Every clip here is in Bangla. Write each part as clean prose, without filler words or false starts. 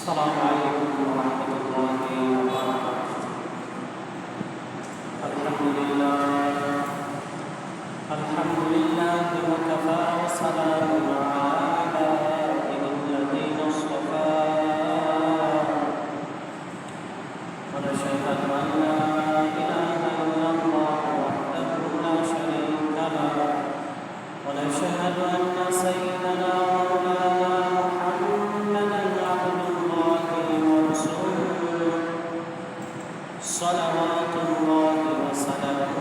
السلام عليكم ورحمة الله وبركاته. الحمد لله وكفى وسلام على عباده الذين اصطفى ونشهد أن لا إله إلا الله وحده لا شريك له ونشهد أن سيدنا مولانا محمدا عبد الله ورسوله صلوات الله وسلامه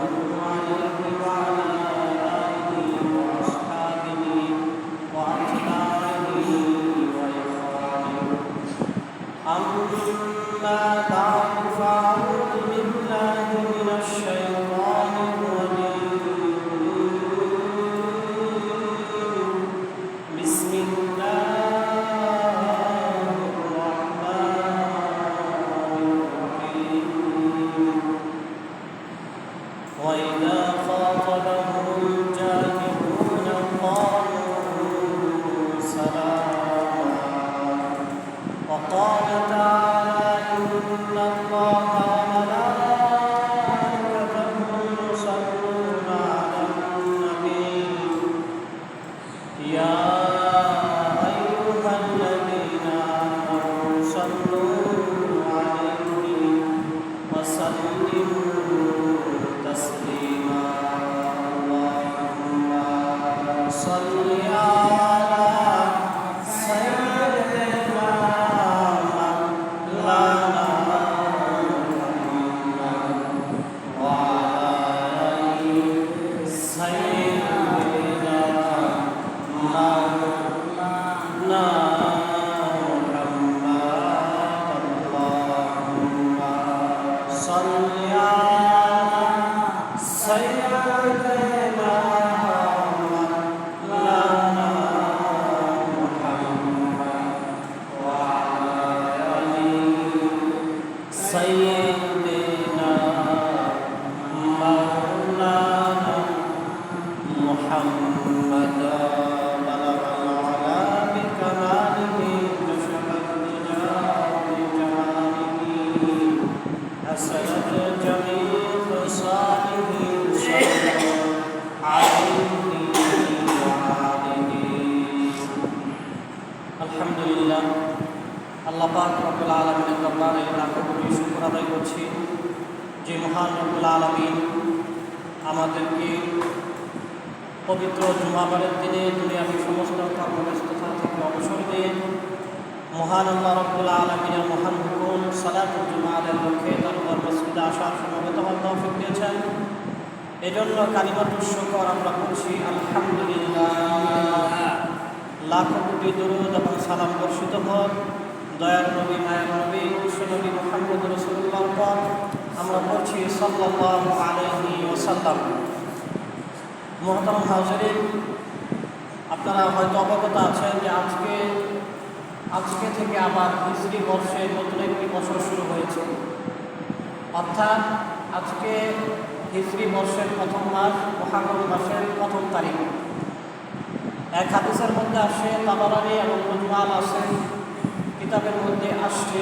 عليه وعلى آله وأصحابه وأتباعه وإخوانه. أما بعد فأعوذ بالله من الشيطان الرجيم. بسم الله الرحمن الرحيم. وإذا خاطبهم الجاهلون قالوا سلاما. وقال تعالى إن الله وملائكته يصلون على النبي يا أيها الذين آمنوا صلوا عليه وسلموا تسليما. اللهم صل على سيدنا مولانا محمد وعلى آل سيدنا مولانا محمد. اللهم صل على سيدنا مولانا محمد وعلى آل سيدنا مولانا محمد. بلغ العلا بكماله كشف الرجال بجماله حسنت جميع خصاله صلى عليه وآله. আলহামদুলিল্লাহ, আল্লাহ পাক রব্বুল আলামিনের দরবারে লাখো কোটি শুকর আদায় করছি যে মহান রব্বুল আলামিন আমাদেরকে পবিত্র জুমাবারের দিনে দুনিয়াবী সমস্ত কর্মব্যস্ততা থেকে অবসর দিয়ে মহান আল্লাহ রব্বুল আলামিনের মহান হুকুম সালাতুল জুমার লক্ষ্যে দরবার মসজিদে আসার সমবেত হওয়ার তৌফিক দিয়েছেন। এজন্য কালিমাতুশ শুকর আমরা করছি আলহামদুলিল্লাহ। লাখো কোটি দরুদ এবং সালাম বর্ষিত হোক দয়ার নবী মায়ের নবী বিশ্বনবী মুহাম্মদ রাসূলুল্লাহর পর। আমরা পড়ছি সাল্লাল্লাহু আলাইহি ওয়াসাল্লাম। মুহতারাম হাজিরিন, আপনারা হয়তো অবগত আছেন যে আজকে থেকে আবার হিজরি বর্ষের নতুন একটি বছর শুরু হয়েছে। অর্থাৎ আজকে হিজরি বর্ষের প্রথম মাস মুহররম মাসের প্রথম তারিখ। এক হাদিসের মধ্যে আসে, তাবারানী এবং মুজমাল আছে, কিতাবের মধ্যে আসছে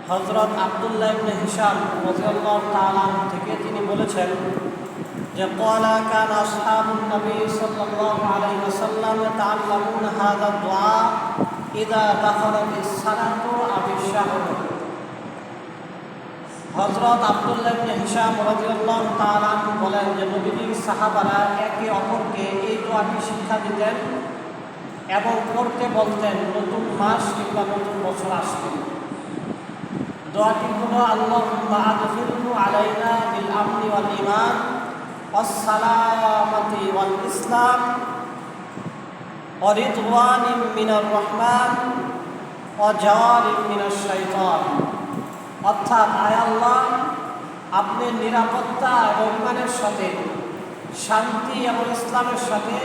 হযরত আব্দুল্লাহ ইবনে হিশাম রাদিয়াল্লাহু তাআলা থেকে তিনি বলেছেন যে ক্বালা কানা আসহাবুন নবী সাল্লাল্লাহু আলাইহি ওয়াসাল্লাম ইয়াতাআল্লামুনা হাযা দুআ ইযা দাখালাতিস সালাতু আবিশ শাহর। হযরত আব্দুল্লাহ ইবনে হিশাম রাদিয়াল্লাহু তাআলা বলেন যে নবীজির সাহাবারা একে অপরকে এই দোয়াটি শিক্ষা দিতেন এবং পড়তে বলতেন নতুন মাস কিংবা নতুন বছর আসবে। দোয়াটি হলো আল্লাহুম্মা আদখিলহু আলাইনা বিল আমনি ওয়াল ঈমান ওয়াস সালামাতি ওয়াল ইসলাম ওয়া রিদওয়ানিম মিনার রহমান ওয়া জাওয়ারিম মিনাশ শাইতান। অর্থাৎ আয় আল্লাহ, আপনি নিরাপত্তা এবং ঈমানের সাথে, শান্তি এবং ইসলামের সাথে,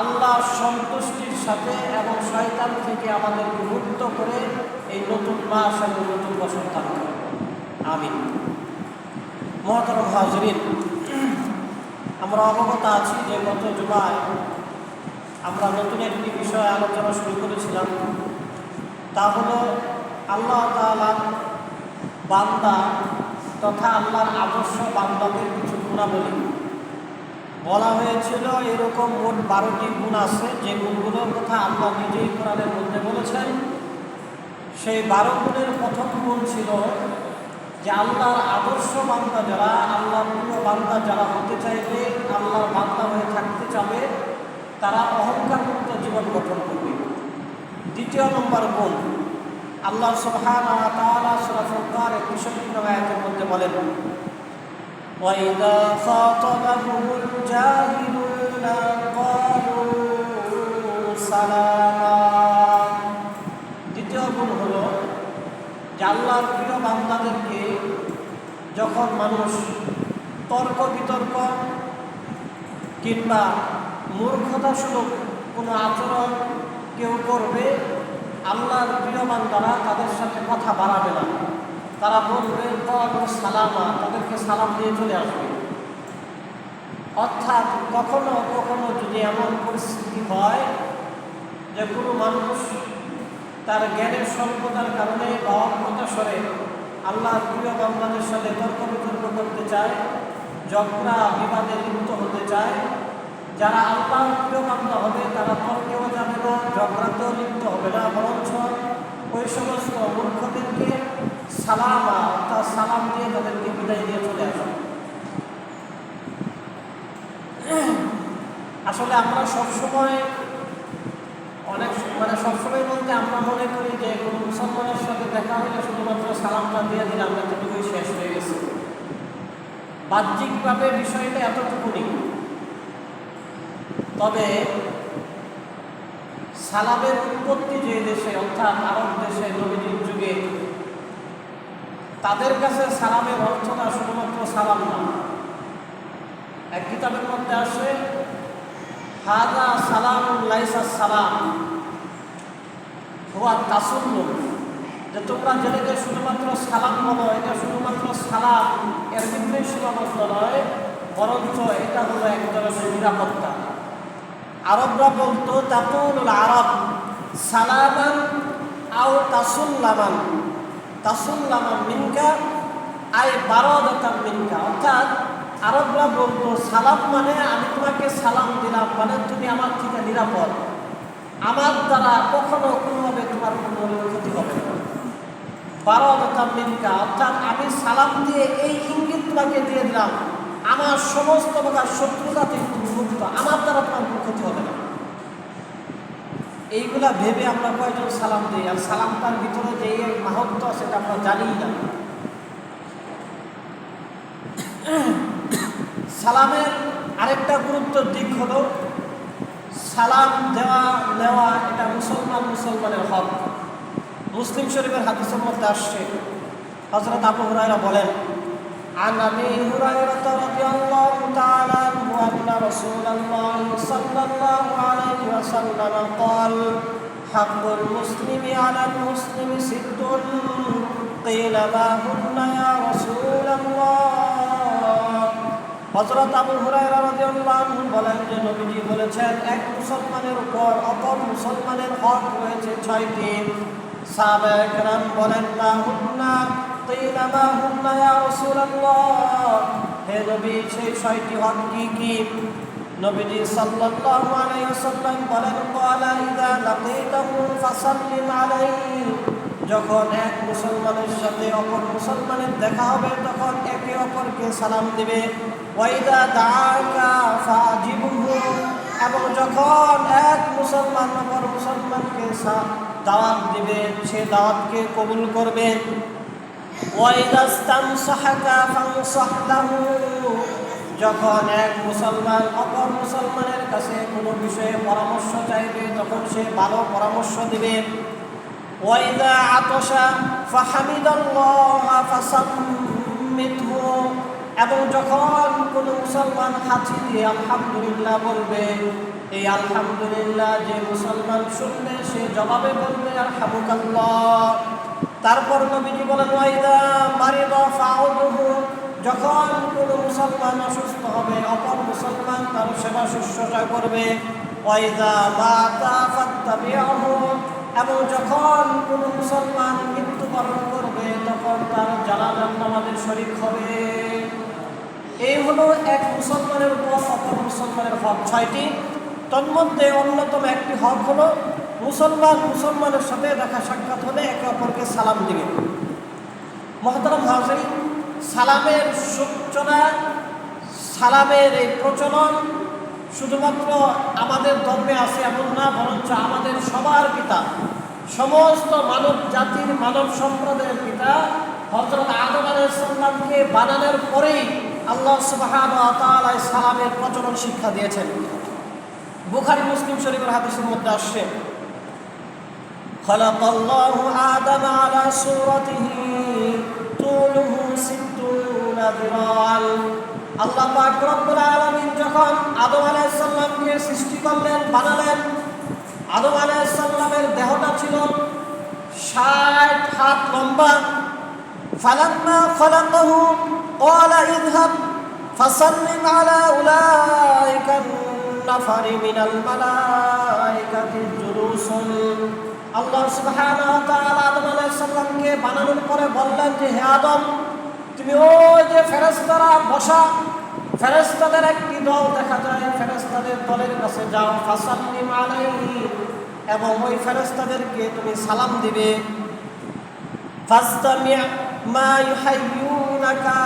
আল্লাহ সন্তুষ্টির সাথে এবং শয়তান থেকে আমাদেরকে মুক্ত করে এই নতুন মাস এবং নতুন বছর দান করেন। আমিন। মুহতারাম হাজিরিন, আমরা অবগত আছি যে গত জুমায় আমরা নতুন একটি বিষয়ে আলোচনা শুরু করেছিলাম, তা হলো আল্লাহ তাআলার বান্দা তথা আল্লাহর আদর্শ বান্দাদের কিছু গুণাবলী বলা হয়েছিল। এরকম মোট 12টি গুণ আছে, যে গুণগুলোর কথা আল্লাহ নিজেই কোরআনের মধ্যে বলেছেন। সেই 12 গুণের প্রথম গুণ ছিল যে আল্লাহর আদর্শ বান্দা যারা, আল্লাহর প্রিয় বান্দা যারা হতে চাইবে, আল্লাহর বান্দা হয়ে থাকতে চাবে, তারা অহংকারমুক্ত জীবন গঠন করবে। দ্বিতীয় নম্বর গুণ, আল্লাহ সুবহানাহু ওয়া তাআলা সূরা ফুরকান 61 নম্বর আয়াতের মধ্যে বলেন, وَإِذَا خَاطَبَهُمُ الْجَاهِلُونَ قَالُوا سَلَامًا। দ্বিতীয় গুণ হলো যে আল্লাহর প্রিয় বান্দাদেরকে যখন মানুষ তর্ক বিতর্ক কিংবা মূর্খতাসুলভ কোনো আচরণ কেউ করবে, আল্লাহর প্রিয় বান্দারা তাদের সাথে কথা বাড়াবে না, তারা বলবে ক্বালু সালামা, তাদেরকে সালাম দিয়ে চলে আসবে। অর্থাৎ কখনো কখনো যদি এমন পরিস্থিতি হয় যে কোনো মানুষ তার জ্ঞানের স্বল্পতার কারণে বা অজ্ঞতাস্বরে আল্লাহর প্রিয় বান্দাদের সাথে তর্ক বিতর্ক করতে চায়, ঝগড়া বিবাদে লিপ্ত হতে চায়, যারা আল্লাহর প্রিয় বান্দা হবে তারা তর্কেও যাবে না, ঝগড়াতেও লিপ্ত হবে না, বরঞ্চ ওই সমস্ত মূর্খদেরকে সালামা অর্থাৎ সালাম দিয়ে তাদেরকে বিদায় দিয়ে চলে আসে। আসলে আমরা সবসময় সবসময় বলতে আমরা মনে করি যে কোনো মুসলমানের সাথে দেখা হলে শুধুমাত্র সালামটা দিয়ে দিলে আমরা এতটুকুই শেষ হয়ে গেছে। বাহ্যিকভাবে বিষয়টা এতটুকুনি। তবে সালামের উৎপত্তি যে দেশে অর্থাৎ আরব দেশে নবীজির যুগে, তাদের কাছে সালামের অর্থটা শুধুমাত্র সালাম না। এক কিতাবের মধ্যে আসে হাযা সালামুন লাইসা সালাম হুয়া তাসুল্লুম, যে তোমরা যেটাকে শুধুমাত্র সালাম বলো এটা শুধুমাত্র সালাম, এর ভিতরে সীমাবদ্ধ নয়, বরঞ্চ এটা হলো এক ধরনের নিরাপত্তা। আরবরা বলতো তাকুলুল আরব সালামান আও তাসুল্লামান, তাসুল্লামান মিনকা আই বারাদাতাম মিনকা। অর্থাৎ আরবরা বলতো সালাম মানে আমি তোমাকে সালাম দিলাম, মানে তুমি আমার থেকে নিরাপদ, আমার দ্বারা কখনো কোনোভাবে তোমার কোনো ক্ষতি হবে না। বারাদাতাম মিনকা অর্থাৎ আমি সালাম দিয়ে এই ইঙ্গিত তোমাকে দিয়ে দিলাম, আমার সমস্ত প্রকার শত্রুতা থেকে তুমি মুক্ত, আমার দ্বারা তোমার কোনো ক্ষতি হবে না। এইগুলা ভেবে আমরা কয়জন সালাম দিই, আর সালামটার ভিতরে যে এর মাহাত্ম্য সেটা আমরা জানি না। সালামের আরেকটা গুরুত্বের দিক হলো সালাম দেওয়া নেওয়া এটা মুসলমানের হক। মুসলিম শরীফের হাদিসের মধ্যে আসছে, হযরত আবু হুরায়রা বলেন, عن أبي هريرة رضي الله تعالى عنه أن رسول الله صلى الله عليه وسلم قال حق المسلم على المسلم 6 قيل ما هن يا رسول الله। হযরত আবু হুরায়রা রাদিয়াল্লাহু আনহু বলেন যে নবীজি বলেছেন এক মুসলমানের উপর অপর মুসলমানের হক রয়েছে 6টি। সাহাবায়ে কেরাম বলেন মা হুন্না, قيل ما هن يا رسول الله, হে নবী সেই 6টি হক কি কি? নবীজি সাল্লাল্লাহু আলাইহি ওয়াসাল্লাম বলেন ক্বালা ইযা লাকীতাহু ফাসাল্লিম আলাইহি, যখন এক মুসলমানের সাথে অপর মুসলমানের দেখা হবে তখন একে অপরকে সালাম দিবে। ওয়া ইযা দাআকা ফাজিবহু, এবং যখন এক মুসলমান অপর মুসলমানকে দাওয়াত দিবে সে দাওয়াতকে কবুল করবে। ওয়া ইযা ইসতানসাহাকা ফানসাহ লাহু, যখন এক মুসলমান অপর মুসলমানের কাছে কোনো বিষয়ে পরামর্শ চাইবে তখন সে ভালো পরামর্শ দিবে। ওয়া ইযা আতাশা ফাহামিদাল্লাহ ফাসাম্মিতহু, এবং যখন কোনো মুসলমান হাঁচি দিয়ে আলহামদুলিল্লাহ বলবে, এই আলহামদুলিল্লাহ যে মুসলমান শুনবে সে জবাবে বলবে আরহামুকাল্লাহ। তারপর নবীজি বলেন ওয়া ইযা মারিদা ফাউদহু, যখন কোনো মুসলমান অসুস্থ হবে অপর মুসলমান তার সেবা শুশ্রূষা করবে। ওয়া ইযা মাতা ফাত্তাবি'হু, এবং যখন কোনো মুসলমান মৃত্যুবরণ করবে তখন তার জানাজার নামাজে শরীক হবে। এই হলো এক মুসলমানের উপর অপর মুসলমানের হক 6টি। তন্মধ্যে অন্যতম একটি হক হলো মুসলমানের সাথে দেখা সাক্ষাৎ হলে একে অপরকে সালাম দিবে। মহতারাম হাজিরিন, সালামের সূচনা, সালামের এই প্রচলন শুধুমাত্র আমাদের ধর্মে আছে এমন না, বরঞ্চ আমাদের সবার পিতা, সমস্ত মানব জাতির মানব সম্প্রদায়ের পিতা হযরত আদম আলাইহিস সালামকে বানানোর পরেই আল্লাহ সুবহানাহু ওয়া তাআলা সালামের প্রচলন শিক্ষা দিয়েছেন। বুখারী মুসলিম শরীফের হাদিসের মধ্যে আসছে, খালাকাল্লাহু আদাম আলা সূরাতিহি তুলুহু 60 যিরাআন। আল্লাহ পাক রব্বুল আলামিন যখন আদম আলাইহিস সালামকে সৃষ্টি করলেন, বানালেন, আদম আলাইহিস সালামের দেহটা ছিল 60 হাত লম্বা। ফালাম্মা খালাকাহু ক্বালা ইযহাব ফাসাল্লিম আলা উলাইকা নাফারি মিনাল মালাইকাতি জুলুসুন। আল্লাহ সুবহানাহু ওয়া তাআলা আদম আলাইহিস সালামকে বানানোর পরে বললেন যে, হে আদম, তুমি ওই যে ফেরেশতারা বসা, ফেরেশতাদের একটি দল দেখা যায়, ফেরেশতাদের দলের কাছে যাও, ফাসাল্লিম আলাইহি, এবং ওই ফেরেশতাদেরকে তুমি সালাম দিবে। ফাসতামি' মা ইউহাইয়ুনাকা,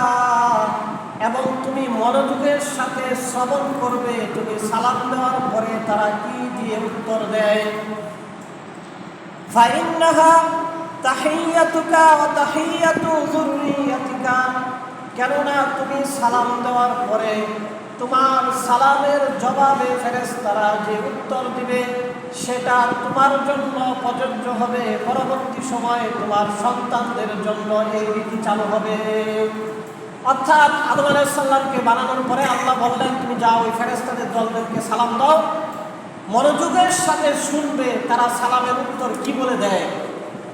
এবং তুমি মনোযোগের সাথে শ্রবণ করবে তুমি সালাম দেওয়ার পরে তারা কি দিয়ে উত্তর দেয়। ফাইন্নাহা তাহিয়াতুকা ওয়া তাহিয়াতু যুররিয়াতিকা, কেননা তুমি সালাম দেওয়ার পরে তোমার সালামের জবাবে ফেরেশতারা যে উত্তর দিবে সেটা তোমার জন্য প্রযোজ্য হবে, পরবর্তী সময়ে তোমার সন্তানদের জন্য এই রীতি চালু হবে। অর্থাৎ আদম আলাইহিস সালামকে বানানোর পরে আল্লাহ বললেন, তুমি যাও ওই ফেরেশতাদের দলদেরকে সালাম দাও, মনোযোগের সাথে শুনবে তারা সালামের উত্তর কি বলে দেয়।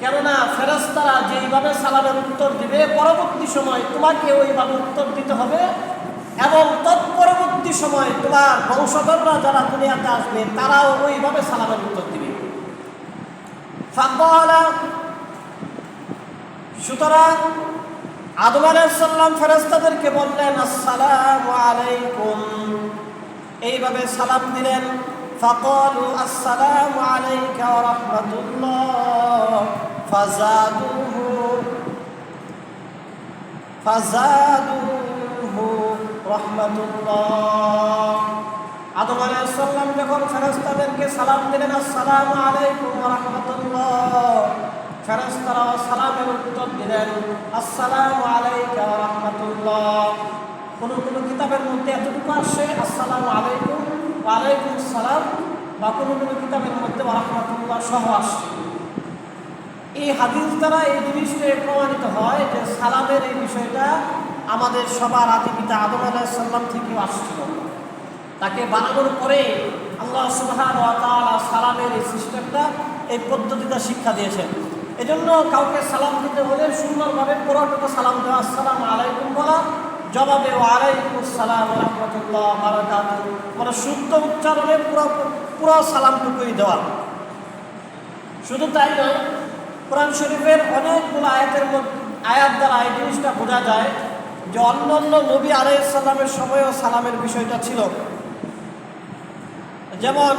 কেননা ফেরেশতারা যেইভাবে সালামের উত্তর দিবে পরবর্তী সময় তোমাকে ওইভাবে উত্তর দিতে হবে, এবং তৎপরবর্তী সময় তোমার বংশধররা যারা দুনিয়াতে আসবে তারাও ওইভাবে সালামের উত্তর দিবে। ফাকালা, সুতরাং আদম আলাইহিস সালাম ফেরেশতাদেরকে বললেন, আসসালামু আলাইকুম, এইভাবে সালাম দিলেন। ফাকালু আসসালামু আলাইকা ওয়া রাহমাতুল্লাহ ফাজাদুহু রাহমাতুল্লাহ। আদম আলাইহিস সালাম যখন ফেরেশতাদেরকে সালাম দিলেন, আসসালামু আলাইকুম ওয়া রাহমাতুল্লাহ, ফেরেশতারা সালামের উত্তর দিলেন, আসসালামু আলাইকা ওয়া রাহমাতুল্লাহ। কোন কোন কিতাবের মধ্যে এতটুকু আসে আসসালামু আলাইকুম ওয়া আলাইকুম সালাম, বা কোন কোন কিতাবের মধ্যে ওয়া রাহমাতুল্লাহ সহ আসছে। এই হাদিস দ্বারা এই জিনিসটা প্রমাণিত হয় যে সালামের এই বিষয়টা আমাদের সবার আদি পিতা আদম আলাইহিস সালাম থেকেও আসছিল। তাকে বানানোর পরে আল্লাহ সুবহানাহু ওয়া তাআলা সালামের এই সিস্টেমটা, এই পদ্ধতিটা শিক্ষা দিয়েছেন। এজন্য কাউকে সালাম দিতে হলে সুন্দরভাবে পুরোটা সালাম দেওয়া, আসসালামু আলাইকুম বলা, জবাবে ওয়া আলাইকুমুস সালাম ওয়া রাহমাতুল্লাহ ওয়া বারাকাতুহু, মানে শুদ্ধ উচ্চারণে পুরো সালামটুকুই দেওয়া। শুধু তাই নয়, কোরআন শরীফের অনেকগুলো আয়াত দ্বারা এই জিনিসটা বোঝা যায় যে অন্য অন্য নবী আলাইহিস সালামের সময়ও সালামের বিষয়টা ছিল। যেমন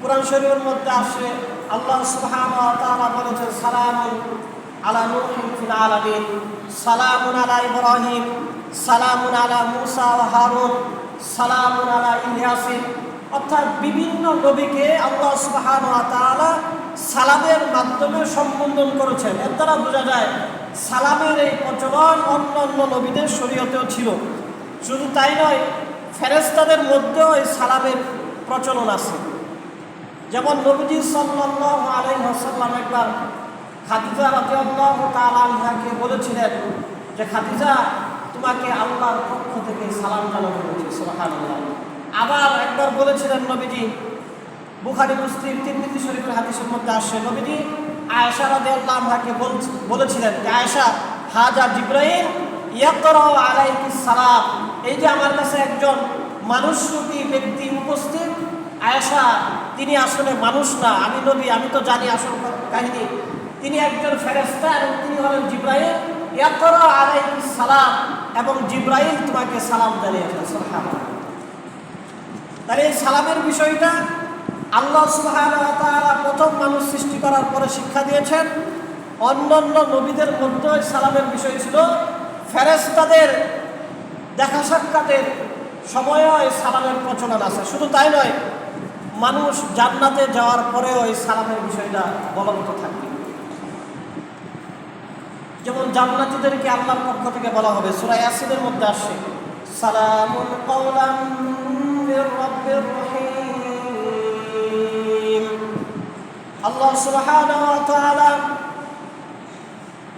কোরআন শরীফের মধ্যে আসে, আল্লাহ সুবহানাহু ওয়া তাআলা বলেছেন, সালামুন আলা নূহিন ফিল আলামিন, সালামুন আলা ইব্রাহিম, সালামুন আলা মূসা ওয়া হারুন, সালামুন আলা ইলিয়াসিন। অর্থাৎ বিভিন্ন নবীকে আল্লাহ সুবহানাহু ওয়া তাআলা সালামের মাধ্যমে সম্বোধন করেছেন। এর দ্বারা বোঝা যায় সালামের এই প্রচলন অন্য অন্য নবীদের শরীয়তেও ছিল। শুধু তাই নয়, ফেরেশতাদের মধ্যেও এই সালামের প্রচলন আছে। যেমন নবীজি সাল্লাল্লাহু আলাইহি ওয়াসাল্লাম একবার খাদিজা রাদিয়াল্লাহু তাআলা আনহাকে বলেছিলেন যে, খাদিজা, তোমাকে আল্লাহর পক্ষ থেকে সালাম জানানো হয়েছে, সুবহানাল্লাহ। আবার একবার বলেছিলেন নবীজি, বুখারী মুসলিম তিরমিজি শরীফের হাদিসের মধ্যে আসে, নবীজি আয়েশা রাদিয়াল্লাহু আনহাকে বলেছিলেন যে, আয়েশা, হাজা জিবরাইল ইয়াকরাউ আলাইকিস সালাম, এই যে আমার কাছে একজন মানুষরূপী ব্যক্তি উপস্থিত, আয়েশা তিনি আসলে মানুষ না, আমি নবী, আমি তো জানি আসল কাহিনী, তিনি একজন ফেরেশতা এবং তিনি হলেন জিবরাইল। ইয়াকরা আলাইহিস সালাম, এবং জিবরাইল তোমাকে সালাম জানিয়েছেন। সুবহানাল্লাহ। তাহলে এই সালামের বিষয়টা আল্লাহ সুবহানাহু ওয়া তাআলা প্রথম মানুষ সৃষ্টি করার পরে শিক্ষা দিয়েছেন। অন্যান্য নবীদের মধ্যে সালামের বিষয় ছিল, ফেরেশতাদের দেখা সাক্ষাতের সময়ও এই সালামের প্রচলন আছে। শুধু তাই নয়, মানুষ জান্নাতে যাওয়ার পরেও এই সালামের বিষয়টা বলবৎ থাকবে। যেমন জান্নাতীদেরকে আল্লাহর পক্ষ থেকে বলা হবে, সূরা ইয়াসিনের মধ্যে আসে, সালামুন কাওলাম মির রাব্বির রহিম। আল্লাহ সুবহানাহু ওয়া তাআলা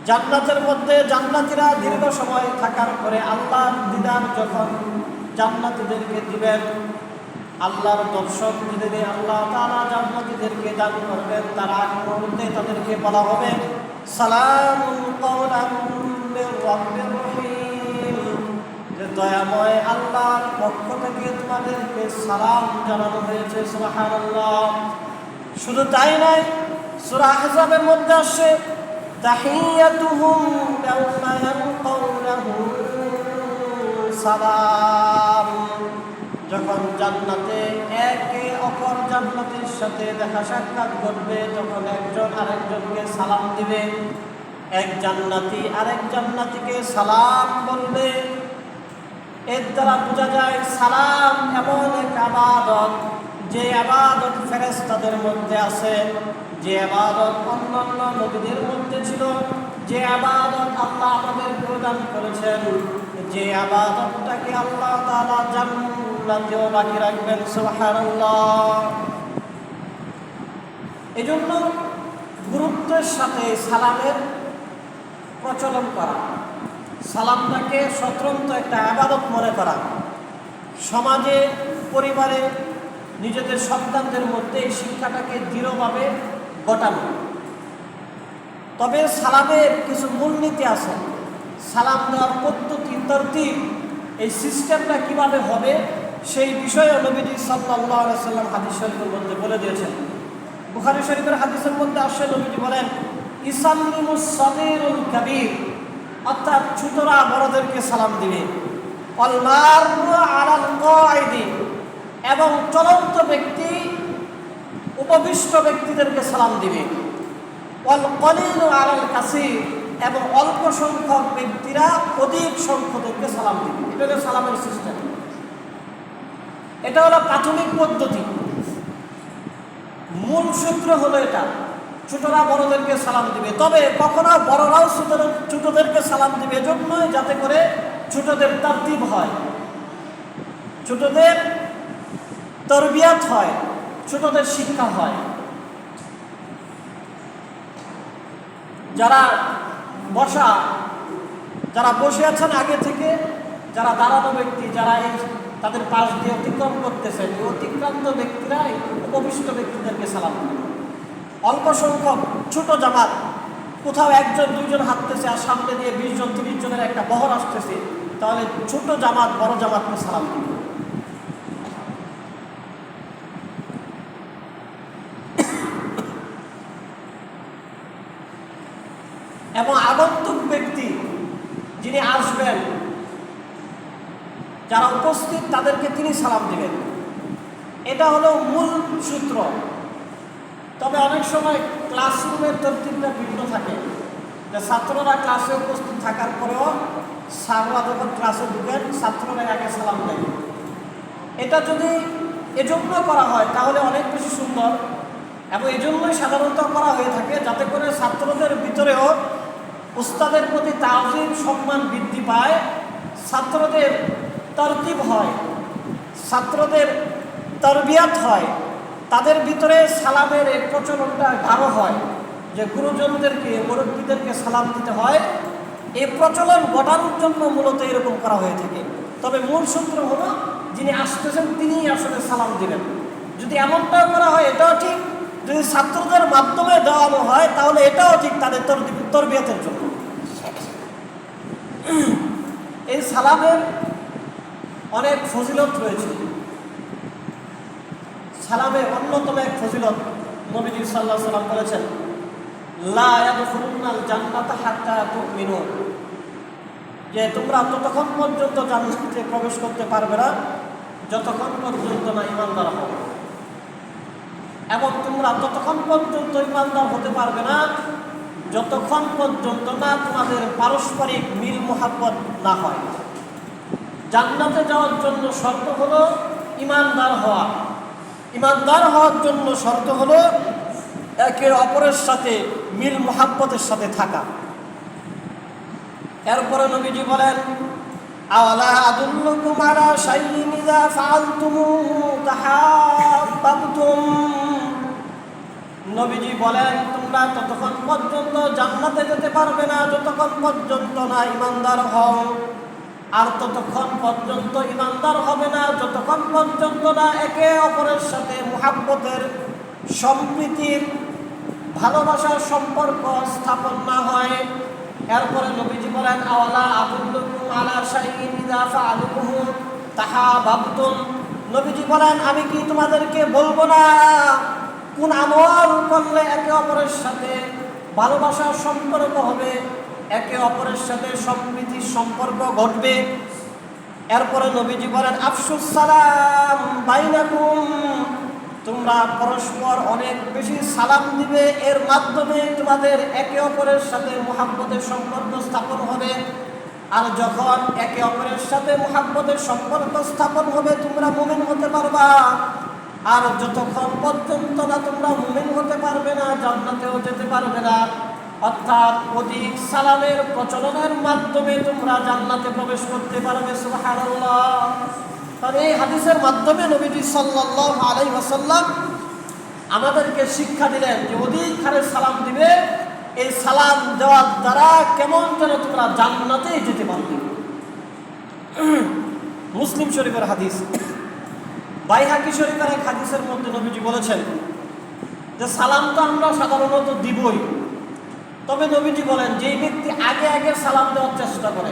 জান্নাতের মধ্যে জান্নাতীরা দীর্ঘ সময় থাকার পরে আল্লাহর দিদার যখন জান্নাতীদেরকে দিবেন, আল্লাহর দর্শন দিলে আল্লাহ তাআলা জান্নাতীদেরকে দান করবেন, তার আগ মুহূর্তে তাদেরকে বলা হবে, সালামুন কাওলাম মির রাব্বির রহিম, যে দয়াময় আল্লাহর পক্ষ থেকে তোমাদেরকে সালাম জানানো হয়েছে। সুবহানাল্লাহ। শুধু তাই নয়, সূরা আহজাবের মধ্যে আসে, তাহিয়াতুহুম ইয়াওমা ইয়ালকাউনাহু সালাম। যখন জান্নাতে একে অপর জান্নাতের সাথে দেখা সাক্ষাৎ করবে, তখন একজন আরেকজনকে সালাম দিবে, এক জান্নাতি আরেক জান্নাতিকে সালাম বলবে। এর দ্বারা বোঝা যায় সালাম এমন এক ইবাদত, যে ইবাদত ফেরেশতাদের মধ্যে আছে, যে ইবাদত অন্যান্য নবীদের মধ্যে ছিল, যে ইবাদত আল্লাহ আমাদের প্রদান করেছেন, যে ইবাদতটাকে আল্লাহ তাআলা জান্নাতেও বাকি রাখবেন। সুবহানাল্লাহ। এজন্য গুরুত্বের সাথে সালামের প্রচলন করা, সালামটাকে স্বতন্ত্র একটা ইবাদত মনে করা, সমাজে পরিবারে নিজেদের সন্তানদের মধ্যে এই শিক্ষাটাকে দৃঢ়ভাবে ঘটানো। তবে সালামের কিছু মূলনীতি আছে, সালাম দেওয়ার পদ্ধতি, তরতিব, এই সিস্টেমটা কিভাবে হবে সেই বিষয়ে নবীজি সাল্লাল্লাহু আলাইহি ওয়াসাল্লাম হাদিস শরীফের মধ্যে বলে দিয়েছেন। বুখারী শরীফের হাদিসের মধ্যে আসে, নবীজি বলেন, ইসাল্লিমুস সাগীরুল কাবীর, অর্থাৎ ছোটরা বড়দেরকে সালাম দিবে, ওয়াল মারু আলাল কাঈদি, এবং চলন্ত ব্যক্তি উপবিষ্ট ব্যক্তিদেরকে সালাম দিবে, ওয়াল কলিলু আলাল কাসীর, এবং অল্প সংখ্যক ব্যক্তিরা অধিক সংখ্যকদেরকে সালাম দিবে। এটা হলো সালামের সিস্টেম। এটা হলো প্রাথমিক পদ্ধতি, মূল সূত্র হলো এটা। ছোটরা বড়দেরকে সালাম দিবে, তবে কখনো বড়রাও ছোটদেরকে সালাম দিবে, এজন্য যাতে করে ছোটদের তারতিব হয়, ছোটদের তরবিয়াত হয়, ছোটদের শিক্ষা হয়। যারা বসে আছেন আগে থেকে, যারা দাঁড়ানো ব্যক্তি, যারা এই তাদের পাশ দিয়ে অতিক্রম করতেছেন, এই অতিক্রান্ত ব্যক্তিরা উপবিষ্ট ব্যক্তিদেরকে সালাম দেবে। অল্প সংখ্যক ছোট জামাত, কোথাও একজন দুইজন হাঁটতেছে আর সামনে দিয়ে 20 জন 30 জনের একটা বহর আসতেছে, তাহলে ছোট জামাত বড় জামাতকে সালাম দিবে। এবং আগন্তুক ব্যক্তি যিনি আসবেন, যারা উপস্থিত তাদেরকে তিনি সালাম দিবেন। এটা হলো মূল সূত্র। তবে অনেক সময় ক্লাসরুমের তরতিবটা ভিন্ন থাকে, যে ছাত্ররা ক্লাসে উপস্থিত থাকার পরেও স্যাররা যখন ক্লাসে ঢুকেন ছাত্ররা আগে সালাম দেয়। এটা যদি এজন্য করা হয় তাহলে অনেক বেশি সুন্দর, এবং এজন্যই সাধারণত করা হয়ে থাকে, যাতে করে ছাত্রদের ভিতরেও উস্তাদের প্রতি তাজিম সম্মান বৃদ্ধি পায়, ছাত্রদের তরতিব হয়, ছাত্রদের তরবিয়াত হয়, তাদের ভিতরে সালামের এই প্রচলনটা গাঢ় হয়, যে গুরুজনদেরকে মুরব্বীদেরকে সালাম দিতে হয়। এই প্রচলন ঘটানোর জন্য মূলত এরকম করা হয়ে থাকে। তবে মূল সূত্র হলো, যিনি আসতেছেন তিনিই আসলে সালাম দিবেন। যদি এমনটাও করা হয় এটাও ঠিক, যদি ছাত্রদের মাধ্যমে দেওয়ানো হয় তাহলে এটাও ঠিক, তাদের তরবিয়াতের জন্য। এই সালামের অনেক ফজিলত রয়েছে। সালামের অন্যতম এক ফজিলত নবীজি সাল্লাল্লাহু আলাইহি ওয়াসাল্লাম বলেছেন, লা ইয়াদখুলুনাল জান্নাতা হাত্তা তুমিনু, যে তোমরা ততক্ষণ পর্যন্ত জান্নাতে প্রবেশ করতে পারবে না যতক্ষণ পর্যন্ত না ঈমানদার হও, এবং তোমরা ততক্ষণ পর্যন্ত ঈমানদার হতে পারবে না যতক্ষণ পর্যন্ত না তোমাদের পারস্পরিক মিল মুহাব্বত না হয়। জান্নাতে যাওয়ার জন্য শর্ত হলো ঈমানদার হওয়া। ঈমানদার হওয়ার জন্য শর্ত হলো একে অপরের সাথে মিল মুহাব্বতের সাথে থাকা। এরপরে নবীজি বলেন, আওয়ালা আদুল্লুকুম আলা শাইইন ইযা ফাআলতুমুহু তাহাব্বাবতুম। নবীজি বলেন, তোমরা ততক্ষণ পর্যন্ত জান্নাতে যেতে পারবে না যতক্ষণ পর্যন্ত না ঈমানদার হও, আর ততক্ষণ পর্যন্ত ঈমানদার হবে না যতক্ষণ পর্যন্ত না একে অপরের সাথে মুহাব্বতের, সম্প্রীতির, ভালোবাসার সম্পর্ক স্থাপন না হয়। এরপরে নবীজি বলেন, আওয়ালা আদুল্লুকুম আলা শাইইন ইযা ফাআলতুমুহু তাহাব্বাবতুম। নবীজি বলেন, আমি কি তোমাদেরকে বলবো না কোন আমল করলে একে অপরের সাথে ভালোবাসার সম্পর্ক হবে, একে অপরের সাথে সম্প্রীতির সম্পর্ক ঘটবে। এরপরে নবীজি বলেন, আফশুস সালাম বাইনাকুম, তোমরা পরস্পর অনেক বেশি সালাম দিবে, এর মাধ্যমে তোমাদের একে অপরের সাথে মুহাব্বতের সম্পর্ক স্থাপন হবে। আর যখন একে অপরের সাথে মুহাব্বতের সম্পর্ক স্থাপন হবে তোমরা মুমিন হতে পারবা, আর যতক্ষণ পর্যন্ত না তোমরা মুমিন হতে পারবে না জান্নাতেও যেতে পারবে না। অর্থাৎ অধিক সালামের প্রচলনের মাধ্যমে তোমরা জান্নাতে প্রবেশ করতে পারবে। সুবহানাল্লাহ। তাহলে এই হাদিসের মাধ্যমে নবীজি সাল্লাল্লাহু আলাইহি ওয়াসাল্লাম আমাদেরকে শিক্ষা দিলেন যে অধিক হারে সালাম দিবে, এই সালাম দেওয়ার দ্বারা কেমন যেন তোমরা জান্নাতে যেতে পারবে। মুসলিম শরীফের হাদিস, বাইহাকি শরীফের এক হাদিসের মধ্যে নবীজি বলেছেন যে সালাম তো আমরা সাধারণত দিবই, তবে নবীজি বলেন যেই ব্যক্তি আগে আগে সালাম দেওয়ার চেষ্টা করে,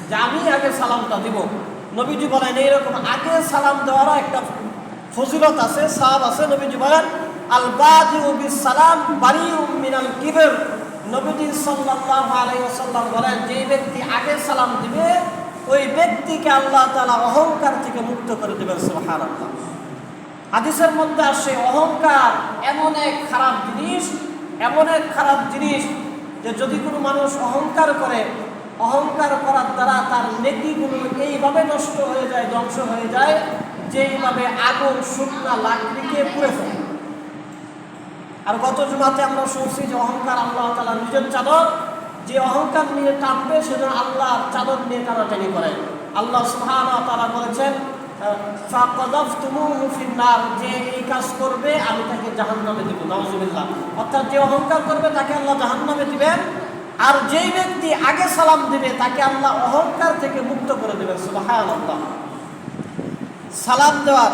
যে আমি আগে সালামটা দিব, নবীজি বলেন এইরকম আগে সালাম দেওয়ারও একটা ফজিলত আছে, সাওয়াব আছে। নবীজি বলেন, আল বাদিউ বিস সালাম বারিউম মিনাল কিবর। নবীজি সাল্লাল্লাহু আলাইহি ওয়াসাল্লাম বলেন, যেই ব্যক্তি আগে সালাম দিবে ওই ব্যক্তিকে আল্লাহ তাআলা অহংকার থেকে মুক্ত করে দেবেন। সুবহানাল্লাহ। হাদিসের মধ্যে আসে অহংকার এমন এক খারাপ জিনিস, এমন এক খারাপ জিনিস যে যদি কোনো মানুষ অহংকার করে, অহংকার করার দ্বারা তার নেকিগুলো এইভাবে নষ্ট হয়ে যায়, ধ্বংস হয়ে যায়, যেইভাবে আগুন শুকনা লাকড়িকে পুড়ে ফেলে। আর গত জুমাতে আমরা শুনছি যে অহংকার আল্লাহ তাআলা নিজের চাদর, যে অহংকার নিয়ে টানবে সেজন্য আল্লাহর চাদর নিয়ে টানাটানি করে। আল্লাহ সুবহানাহু ওয়া তাআলা বলেছেন, ফাকাযাফতুমুহু ফিন-নার, যে এই কাজ করবে আমি তাকে জাহান্নামে দেব। নাউযুবিল্লাহ। অর্থাৎ যে অহংকার করবে তাকে আল্লাহ জাহান্নামে দিবেন, আর যেই ব্যক্তি আগে সালাম দিবে তাকে আল্লাহ অহংকার থেকে মুক্ত করে দেবেন। সুবহানাল্লাহ। সালাম দেওয়ার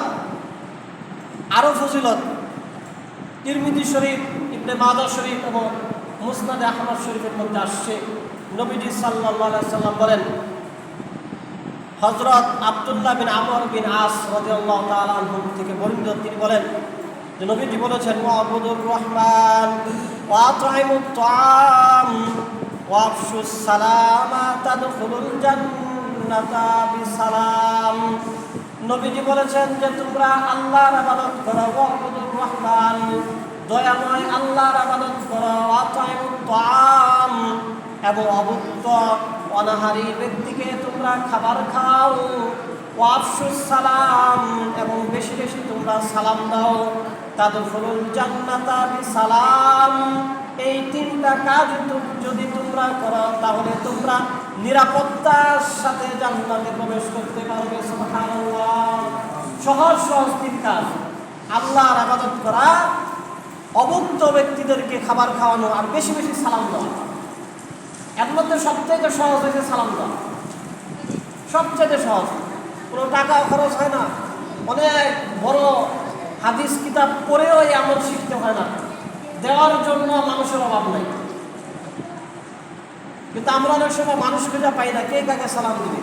আরো ফজিলত তিরমিজি শরীফ, ইবনে মাজাহ শরীফ এবং মুসনাদে আহমদ শরীফের মধ্যে আসছে। নবীজি সাল্লাল্লাহু আলাইহি ওয়াসাল্লাম বলেন, হযরত আব্দুল্লাহ বিন আমর বিন আস রাদিয়াল্লাহু তাআলা আনহু থেকে বর্ণিত, তিনি বলেন যে নবীজি বলেছেন, ওয়াবুদুর রহমান ওয়া আত'ইমুত তাআম ওয়া আফশুস সালামা তাদখুলুল জান্নাতা বিসালাম। নবীজি বলেছেন যে তোমরা আল্লাহর ইবাদত করো, ওয়াবুদুর রহমান, দয়াময় আল্লাহর ইবাদত করো, ওয়া আত'ইমুত তাআম, এবং অভুক্ত অনাহারী ব্যক্তিকে তোমরা খাবার খাও, ওয়া আফশুস সালাম, এবং বেশি বেশি তোমরা সালাম দাও, তাদখুলুল জান্নাতা বিসালাম। এই তিনটা কাজ যদি তোমরা করো তাহলে তোমরা নিরাপত্তার সাথে জান্নাতে প্রবেশ করতে পারবে। সুবহানাল্লাহ। সহজ সহজ তিন কাজ, আল্লাহর ইবাদত করা, অভুক্ত ব্যক্তিদেরকে খাবার খাওয়ানো, আর বেশি বেশি সালাম দেওয়া। এর মধ্যে সবচেয়ে সহজ হয়েছে সালাম দেওয়া, সবচেয়ে সহজ, কোনো টাকা খরচ হয় না, অনেক বড় হাদিস কিতাব পড়েও এই আমল শিখতে হয় না, দেওয়ার জন্য মানুষের অভাব নাই। কিন্তু আমরা অনেক সময় মানুষ খুঁজে পাই না কে কাকে সালাম দিবে।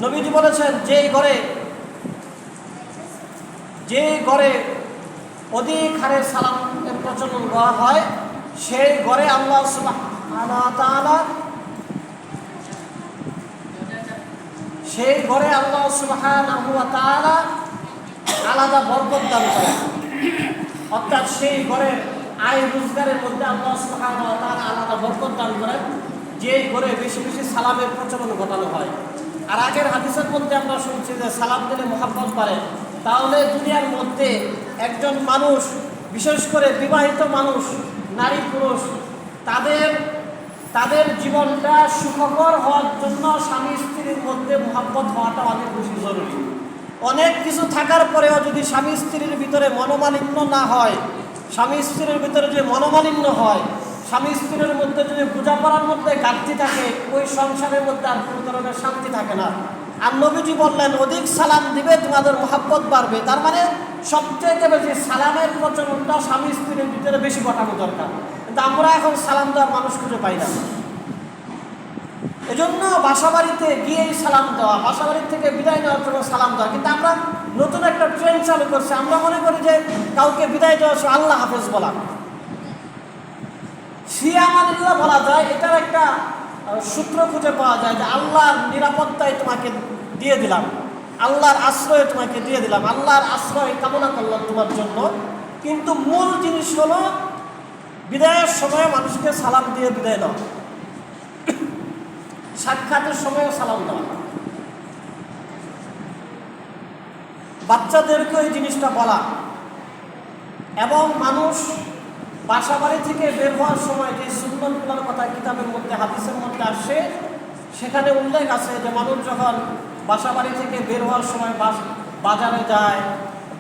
নবীজি বলেছেন, যে ঘরে অধিক হারে সালামের প্রচলন করা হয়, সেই ঘরে আল্লাহ সুবহানাহু ওয়া তাআলা আলাদা বরকত দান করেন। অর্থাৎ সেই ঘরের আয় রোজগারের মধ্যে আল্লাহ সুবহানাহু ওয়া তাআলা আলাদা বরকত দান করেন, যে ঘরে বেশি বেশি সালামের প্রচলন ঘটানো হয়। আর আগের হাদিসের মধ্যে আমরা শুনছি যে সালাম দিলে মহব্বত বাড়ে। তাহলে দুনিয়ার মধ্যে একজন মানুষ, বিশেষ করে বিবাহিত মানুষ, নারী পুরুষ, তাদের জীবনটা সুখকর হওয়ার জন্য স্বামী স্ত্রীর মধ্যে মহব্বত হওয়াটা অনেক বেশি জরুরি। অনেক কিছু থাকার পরেও যদি স্বামী স্ত্রীর ভিতরে মনোমালিন্য না হয়, স্বামী স্ত্রীর ভিতরে যে মনোমালিন্য হয়, স্বামী স্ত্রীর মধ্যে যদি বোঝাপড়ার মধ্যে ঘাটতি থাকে, ওই সংসারের মধ্যে আর কোনো ধরনের শান্তি থাকে না। আর নবীজি বললেন অধিক সালাম দিবে তোমাদের মহব্বত বাড়বে। তার মানে সবচেয়ে বেশি সালামের প্রচলনটা স্বামী স্ত্রীর ভিতরে বেশি ঘটানো দরকার। কিন্তু আমরা এখন সালাম দেওয়ার মানুষ খুঁজে পাই না। এজন্য বাসাবাড়িতে গিয়েই সালাম দেওয়া, বাসাবাড়ির থেকে বিদায় নেওয়ার জন্য সালাম দেওয়া। কিন্তু আমরা নতুন একটা ট্রেন্ড চালু করছি। আমরা মনে করি যে কাউকে বিদায় দেওয়ার সময় আল্লাহ হাফেজ বলা, ফিয়ামানিল্লাহ বলা যায়। এটার একটা সূত্র খুঁজে পাওয়া যায় যে আল্লাহর নিরাপত্তায় তোমাকে দিয়ে দিলাম, আল্লাহর আশ্রয়ে তোমাকে দিয়ে দিলাম, আল্লাহর আশ্রয় কামনা করলাম তোমার জন্য। কিন্তু মূল জিনিস হলো বিদায়ের সময় মানুষকে সালাম দিয়ে বিদায় দাও, সাক্ষাতের সময়ও সালাম দেওয়া। বাচ্চাদেরকে এই জিনিসটা বলা। এবং মানুষ বাসাবাড়ি থেকে বের হওয়ার সময় যে সুন্নতগুলোর কথা কিতাবের মধ্যে, হাদিসের মধ্যে আসে, সেখানে উল্লেখ আছে যে মানুষ যখন বাসাবাড়ি থেকে বের হওয়ার সময় বাজারে যায়,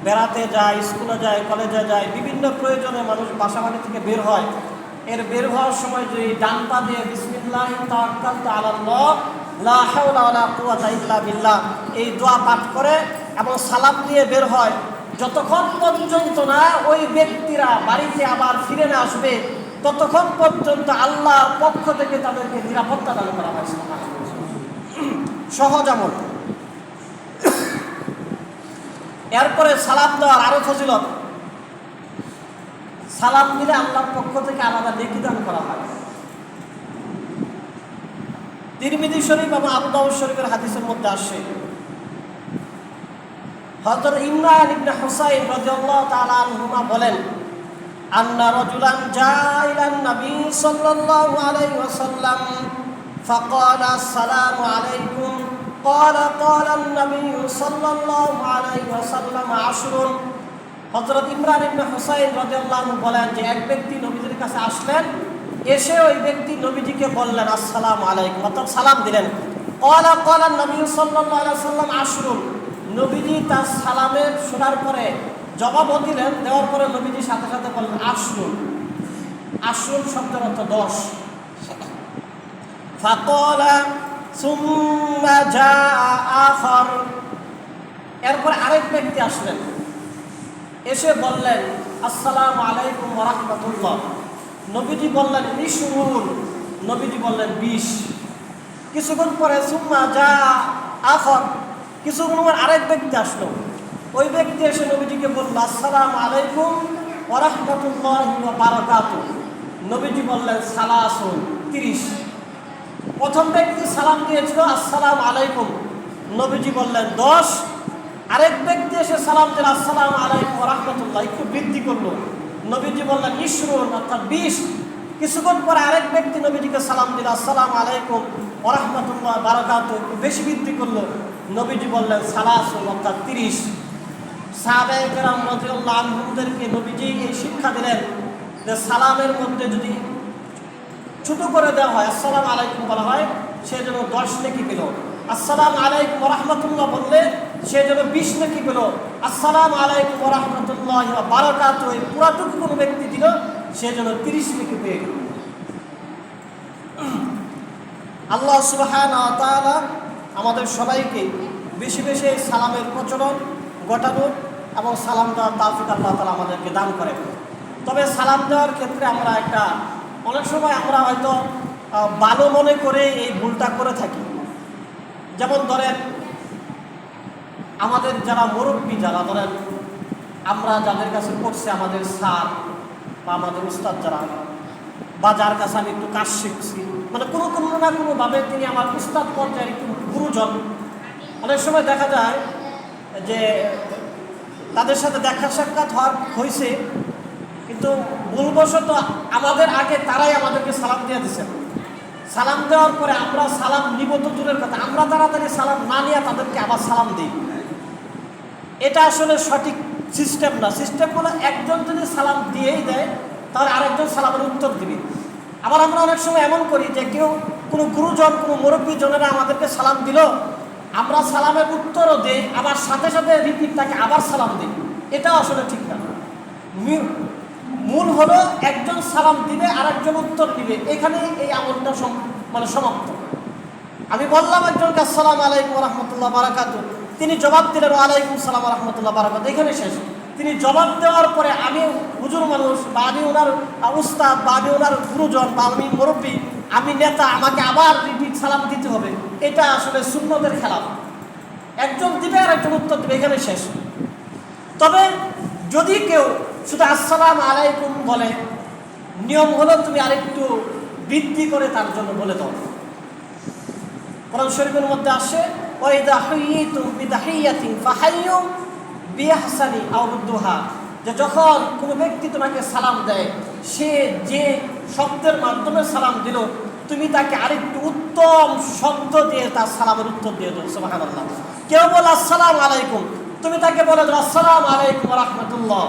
বেড়াতে যায়, স্কুলে যায়, কলেজে যায়, বিভিন্ন প্রয়োজনে মানুষ বাসাবাড়ি থেকে বের হয়। এর বের হওয়ার সময় যদি ডান পা দিয়ে বিসমিল্লাহি তাওয়াক্কালতু আলাল্লাহ লা হাওলা ওয়ালা কুওয়াতা ইল্লা বিল্লাহ এই দোয়া পাঠ করে এবং সালাম দিয়ে বের হয়, যতক্ষণ পর্যন্ত না ওই ব্যক্তিরা বাড়িতে আবার ফিরে না আসবে, ততক্ষণ পর্যন্ত আল্লাহর পক্ষ থেকে তাদেরকে নিরাপত্তা দান করা হয়। সহজ আমল। এরপরে সালাম দেওয়ার আরো ফজিলত। সালাম দিলে আল্লাহর পক্ষ থেকে আলাদা নেকি দান করা হয়। তিরমিজি শরীফ এবং আবু দাউদ শরীফের হাদিসের মধ্যে আসে, হযরত ইমরান ইবনে হুসাইন রাদিয়াল্লাহু তাআলা আনহুমা বলেন, আন্না রাজুলান জাআ ইলান নবী সাল্লাল্লাহু আলাইহি ওয়াসাল্লাম ফাকালা আসসালামু আলাইকুম ক্বালা আন-নবী সাল্লাল্লাহু আলাইহি ওয়াসাল্লাম আশরুন। হযরত ইমরান ইবনে হুসাইন রাদিয়াল্লাহু আনহু বলেন যে এক ব্যক্তি নবীজির কাছে আসলেন, এসে ওই ব্যক্তি নবীজিকে বললেন আসসালামু আলাইকুম, অর্থাৎ সালাম দিলেন। ক্বালা আন-নবী সাল্লাল্লাহু আলাইহি ওয়াসাল্লাম আশরুন। নবীজি তার সালামের শোনার পরে জবাবও দিলেন, দেওয়ার পরে নবীজি সাথে সাথে বললেন আশরুন। আশরুন শব্দের অর্থ 10। ফাকালা সুম্মা জাআ আখার। এরপরে আরেক ব্যক্তি আসলেন, এসে বললেন আসসালামু আলাইকুম ওয়া রাহমাতুল্লাহ। নবীজি বললেন 20। নবীজি বললেন 20। কিছুক্ষণ পরে সুম্মা জাআ আখার, কিছুক্ষণ পর আরেক ব্যক্তি আসলো। ওই ব্যক্তি এসে নবীজিকে বলল আসসালামু আলাইকুম ওয়া রাহমাতুল্লাহি ওয়া বারাকাতুহু। নবীজি বললেন 30। প্রথম ব্যক্তি সালাম দিয়েছিল আসসালামু আলাইকুম, নবীজি বললেন 10। আরেক ব্যক্তি এসে সালাম দিল আসসালামু আলাইকুম ওয়া রাহমাতুল্লাহ, একটু বৃদ্ধি করলো, নবীজি বললেন 20 অর্থাৎ 20। কিছুক্ষণ পরে আরেক ব্যক্তি নবীজিকে সালাম দিল আসসালামু আলাইকুম ওয়া রাহমাতুল্লাহি ওয়া বারাকাতুহু, একটু বেশি বৃদ্ধি করলো, নবীজি বললেন 30 অর্থাৎ 30। সাহাবায়ে কেরাম রাদিয়াল্লাহু আনহুদেরকে নবীজি এই শিক্ষা দিলেন যে সালামের মধ্যে যদি ছোট করে দেওয়া হয়, আসসালামু আলাইকুম বলা হয়, সে যেন 10 নেকি পেল। আসসালামু আলাইকুম ওয়া রাহমাতুল্লাহ বললে সে যেন 20 নেকি পেল। আসসালামু আলাইকুম ওয়া রাহমাতুল্লাহি ওয়া বারাকাতুহু এই পুরাটুকু কোনো ব্যক্তি দিল, সে যেন 30 নেকি পেয়ে গেল। আল্লাহ সুবহানাহু ওয়া তাআলা আমাদের সবাইকে বেশি বেশি সালামের প্রচলন ঘটানো এবং সালাম দেওয়ার তৌফিক আল্লাহ তাআলা আমাদেরকে দান করেন। তবে সালাম দেওয়ার ক্ষেত্রে আমরা অনেক সময় আমরা হয়তো ভালো মনে করে এই ভুলটা করে থাকি। যেমন ধরেন আমাদের যারা মুরব্বী, যারা ধরেন আমরা যাদের কাছে পড়ছি, আমাদের স্যার বা আমাদের উস্তাদ যারা, বা যার কাছে আমি একটু কাজ শিখছি, মানে কোনো না কোনোভাবে তিনি আমার উস্তাদ পর্যায়ে একটু গুরুজন। অনেক সময় দেখা যায় যে তাদের সাথে দেখা সাক্ষাৎ হয়েছে, কিন্তু ভুলবশত আমাদের আগে তারাই আমাদেরকে সালাম দিয়ে দিচ্ছেন। সালাম দেওয়ার পরে আমরা সালাম নিব তো দূরের কথা, আমরা তাড়াতাড়ি সালাম না নিয়ে তাদেরকে আবার সালাম দিই। এটা আসলে সঠিক সিস্টেম না। সিস্টেম হলো একজন যদি সালাম দিয়েই দেয় তাহলে আরেকজন সালামের উত্তর দিবে। আবার আমরা অনেক সময় এমন করি যে কেউ কোনো গুরুজন, কোনো মুরব্বী জনেরা আমাদেরকে সালাম দিল, আমরা সালামের উত্তরও দিই, আবার সাথে সাথে রিপিট তাকে আবার সালাম দিই। এটা আসলে ঠিক না। মূল হলো একজন সালাম দিবে আর একজন উত্তর দিবে, এখানে এই আমলটা মানে সমাপ্ত। আমি বললাম একজনকে আসসালামু আলাইকুম ওয়া রাহমাতুল্লাহি ওয়া বারাকাতুহু, তিনি জবাব দিলেন ওয়ালাইকুম সালাম ওয়া রাহমাতুল্লাহি ওয়া বারাকাতুহু, এখানে শেষ। তিনি জবাব দেওয়ার পরে আমি হুজুর মানুষ বা আমি ওনার উস্তাদ বা আমি ওনার গুরুজন বা আমি মুরব্বী, আমি নেতা, আমাকে আবার রিপিট সালাম দিতে হবে, এটা আসলে সুন্নতের খেলাফ। একজন দিবে আর একজন উত্তর দিবে, এখানে শেষ। তবে যদি কেউ শুধু আসসালামু আলাইকুম বলে, নিয়ম হলো তুমি আরেকটু বৃদ্ধি করে তার জন্য বলে দাও। কোরআন শরীফের মধ্যে আসে ওয়াইদা হুইয়িতুম বিতাহিয়াতিন ফাহাইয়ু বিআহসানি আও রুদ্দুহা, যে যখন কোনো ব্যক্তি তোমাকে সালাম দেয়, সে যে শব্দের মাধ্যমে সালাম দিল, তুমি তাকে আরেকটু উত্তম শব্দ দিয়ে তার সালামের উত্তর দিয়ে দাও। সুবহানাল্লাহ। কেউ বলে আসসালামু আলাইকুম, তুমি তাকে বলে দাও আসসালামু আলাইকুম ওয়া রাহমাতুল্লাহ।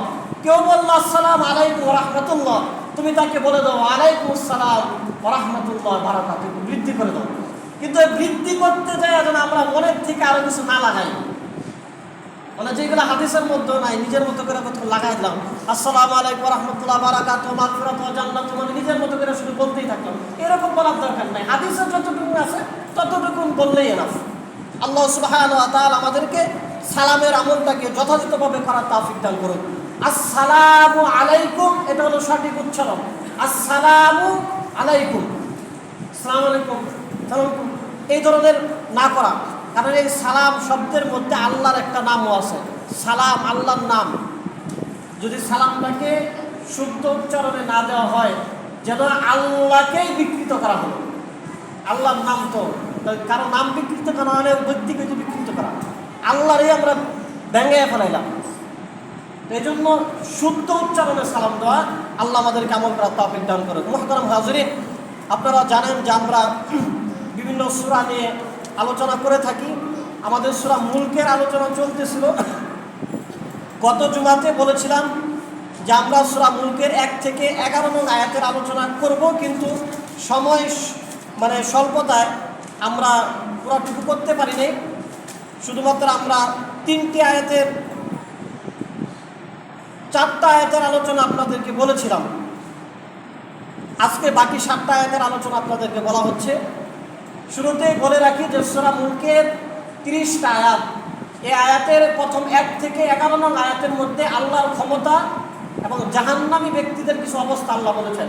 কেউ বলল আসসালামু আলাইকুম ওয়া রাহমাতুল্লাহ, তুমি তাকে বলে দাও ওয়ালাইকুম আসসালাম ওয়া রাহমাতুল্লাহি ওয়া বারাকাতুহু, বৃদ্ধি করে দাও। কিন্তু বৃদ্ধি করতে যাই যেন আমরা মনের থেকে আরো কিছু না লাগাই, মানে যেগুলো হাদিসের মধ্যে নাই, নিজের মতো করে লাগাই দিলাম আসসালামু আলাইকুম ওয়া রাহমাতুল্লাহি ওয়া বারাকাতুহু মাগফিরাতু ওয়া জান্নাতু, মানে নিজের মতো করে শুধু বলতেই থাকলাম। এরকম বলার দরকার নাই, হাদিসের যতটুকু আছে ততটুকু বললেই এনাফ। আল্লাহ সুবহানাহু ওয়া তাআলা আমাদেরকে সালামের আমলটাকে যথাযথভাবে করার তৌফিক দান করুন। আসসালামু আলাইকুম, এটা হলো সঠিক উচ্চারণ। আসসালামু আলাইকুম, আসসালামু আলাইকুম, সালাম, এই ধরনের না করা। কারণ এই সালাম শব্দের মধ্যে আল্লাহর একটা নামও আছে। সালাম আল্লাহর নাম, যদি সালামটাকে শুদ্ধ উচ্চারণে না দেওয়া হয়, যেন আল্লাহকেই বিকৃত করা হলো। আল্লাহর নাম তো কারো নাম বিকৃত করা হলে ব্যক্তিকে বিকৃত করা, আল্লাহরই আমরা ভেঙে ফেলাইলাম। এই জন্য শুদ্ধ উচ্চারণে সালাম দেওয়া, আল্লাহ আমাদেরকে আমল করার তৌফিক দান করুন। মুহতারাম হাজিরিন, আপনারা জানেন যে আমরা বিভিন্ন সূরা নিয়ে আলোচনা করে থাকি। আমাদের সূরা মুলকের আলোচনা চলতেছিল। গত জুমাতে বলেছিলাম যে আমরা সূরা মুলকের 1 থেকে 11 নং আয়াতের আলোচনা করব, কিন্তু সময় মানে স্বল্পতায় আমরা পুরোটুকু করতে পারি নাই। শুধুমাত্র আমরা 4টা আয়াতের আলোচনা আপনাদেরকে বলেছিলাম। আজকে বাকি 7টা আয়াতের আলোচনা আপনাদেরকে বলা হচ্ছে। শুরুতেই বলে রাখি যে সূরা মুলকের 30টা আয়াত, এই আয়াতের প্রথম 1 থেকে 11 নং আয়াতের মধ্যে আল্লাহর ক্ষমতা এবং জাহান্নামী ব্যক্তিদের কিছু অবস্থা আল্লাহ বলেছেন।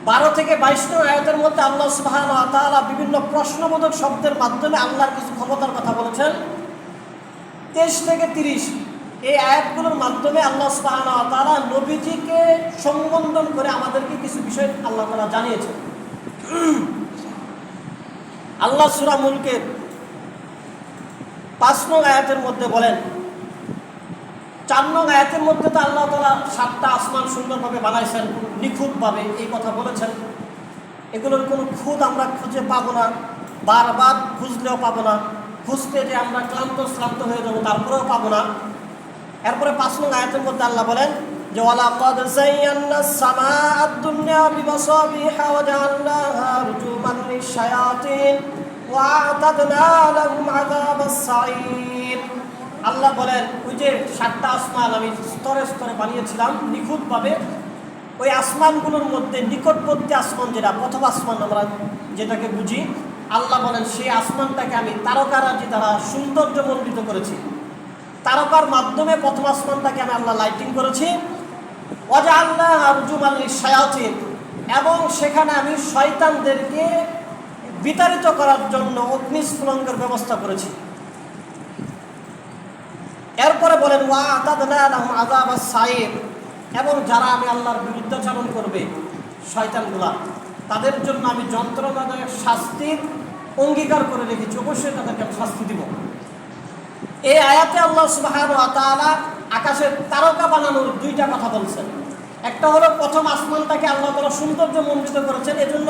12 থেকে 22 নং আয়াতের মধ্যে আল্লাহ সুবহানাহু ওয়া তাআলা বিভিন্ন প্রশ্নবোধক শব্দের মাধ্যমে আল্লাহর কিছু ক্ষমতার কথা বলেছেন। 23 থেকে 30 এই আয়াতগুলোর মাধ্যমে আল্লাহ সুবহানাহু ওয়া তাআলা নবীজিকে সম্বোধন করে আমাদেরকে কিছু বিষয় আল্লাহ তাআলা জানিয়েছেন। আল্লাহ সূরা মুলকের 5 নং আয়াতের মধ্যে বলেন, 4 নং আয়াতের মধ্যে তো আল্লাহ তাআলা 7টা আসমান সুন্দরভাবে বানাইছেন, নিখুঁতভাবে, এই কথা বলেছেন। এগুলোর কোনো খুঁত আমরা খুঁজে পাবো না, বারবার খুঁজলেও পাবো না, খুঁজতে যে আমরা ক্লান্ত হয়ে যাবো তারপরেও পাবো না। এরপরে 5 নং আয়াতের মধ্যে আল্লাহ বলেন যে ওয়ালাকাদ যায়্যানাস সামাআদ দুনিয়া বিমাসাবিহা ওয়া জাআলনাহা রুজুমান লিশ-শায়াতিন ওয়া আ'তাদনা লাহুম আযাবাস সাঈর। আল্লাহ বলেন ওই যে 7টা আসমান আমি স্তরে স্তরে বানিয়েছিলাম নিখুঁতভাবে, ওই আসমানগুলোর মধ্যে নিকটবর্তী আসমান যেটা প্রথম আসমান আমরা যেটাকে বুঝি, আল্লাহ বলেন সেই আসমানটাকে আমি তারকারাজি দ্বারা সৌন্দর্যমণ্ডিত করেছি। তারকার মাধ্যমে প্রথম আসমানটাকে আমি আল্লাহ লাইটিং করেছি। ওয়াজআলনাহা রুজুমান লিশ-শায়াতিন, এবং সেখানে আমি শয়তানদেরকে বিতাড়িত করার জন্য অগ্নিস্ফুলঙ্গের ব্যবস্থা করেছি। এরপরে বলেন ওয়া আতাদনা লাহুম আযাবাস সাইর, এবং যারা আমি আল্লাহর বিরুদ্ধাচরণ করবে শয়তানগুলা, তাদের জন্য আমি যন্ত্রণাদায়ক শাস্তির অঙ্গীকার করে রেখেছি, অবশ্যই তাদেরকে আমি শাস্তি দিব। এই আয়াতে আল্লাহ সুবহানাহু ওয়া তাআলা আকাশের তারকা বানানোর দুইটা কথা বলছেন। একটা হলো প্রথম আসমানটাকে আল্লাহ তাআলা সৌন্দর্য মণ্ডিত করেছেন, এজন্য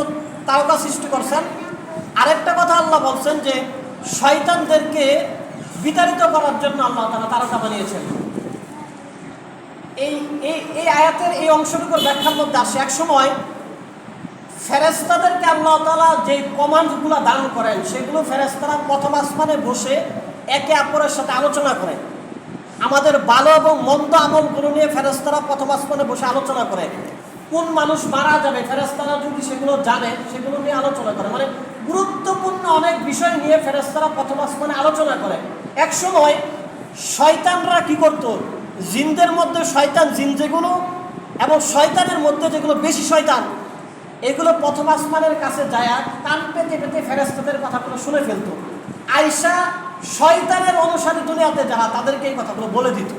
তারকা সৃষ্টি করছেন। আরেকটা কথা আল্লাহ বলছেন যে শয়তানদেরকে বিতাড়িত করার জন্য আল্লাহ তাআলা তারকা বানিয়েছেন। এই আয়াতের এই অংশটুকুর ব্যাখ্যার মধ্যে আসে, এক সময় ফেরেশতাদেরকে আল্লাহ তাআলা যে কমান্ডগুলো দান করেন, সেগুলো ফেরেশতারা প্রথম আসমানে বসে একে অপরের সাথে আলোচনা করেন। আমাদের ভালো এবং মন্দ আমলগুলো নিয়ে ফেরেশতারা প্রথম আসমানে বসে আলোচনা করে। কোন মানুষ মারা যাবে ফেরেশতারা যদি সেগুলো জানে, সেগুলো নিয়ে আলোচনা করে। মানে গুরুত্বপূর্ণ অনেক বিষয় নিয়ে ফেরেশতারা প্রথম আসমানে আলোচনা করে। এক সময় শয়তানরা কি করতো, জিনদের মধ্যে শয়তান জিন যেগুলো এবং শয়তানের মধ্যে যেগুলো বেশি শয়তান, এগুলো প্রথম আসমানের কাছে যায় কান পেতে পেতে ফেরেশতাদের কথাগুলো শুনে ফেলতো। আয়েশা শয়তানের অনুসারী দুনিয়াতে যারা, তাদেরকে এই কথাগুলো বলে দিত,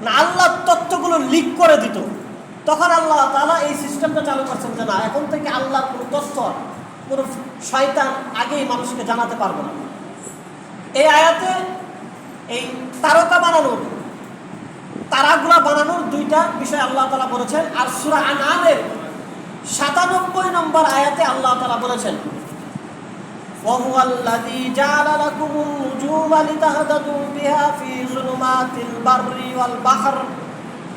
না আল্লাহর তথ্যগুলো লিক করে দিত। তখন আল্লাহ তাআলা এই সিস্টেমটা চালু করছেন যে না, এখন থেকে আল্লাহর কোনো তথ্য কোনো শয়তান আগেই মানুষকে জানাতে পারবে না। এই আয়াতে এই তারকা বানানোর, তারাগুলা বানানোর দুইটা বিষয় আল্লাহ তাআলা বলেছেন। আর সূরা আনআমের ৯৭ নম্বর আয়াতে আল্লাহ তাআলা বলেছেন وهو الذي جعل لكم النجوم لتهتدوا بها في ظلمات البر والبحر।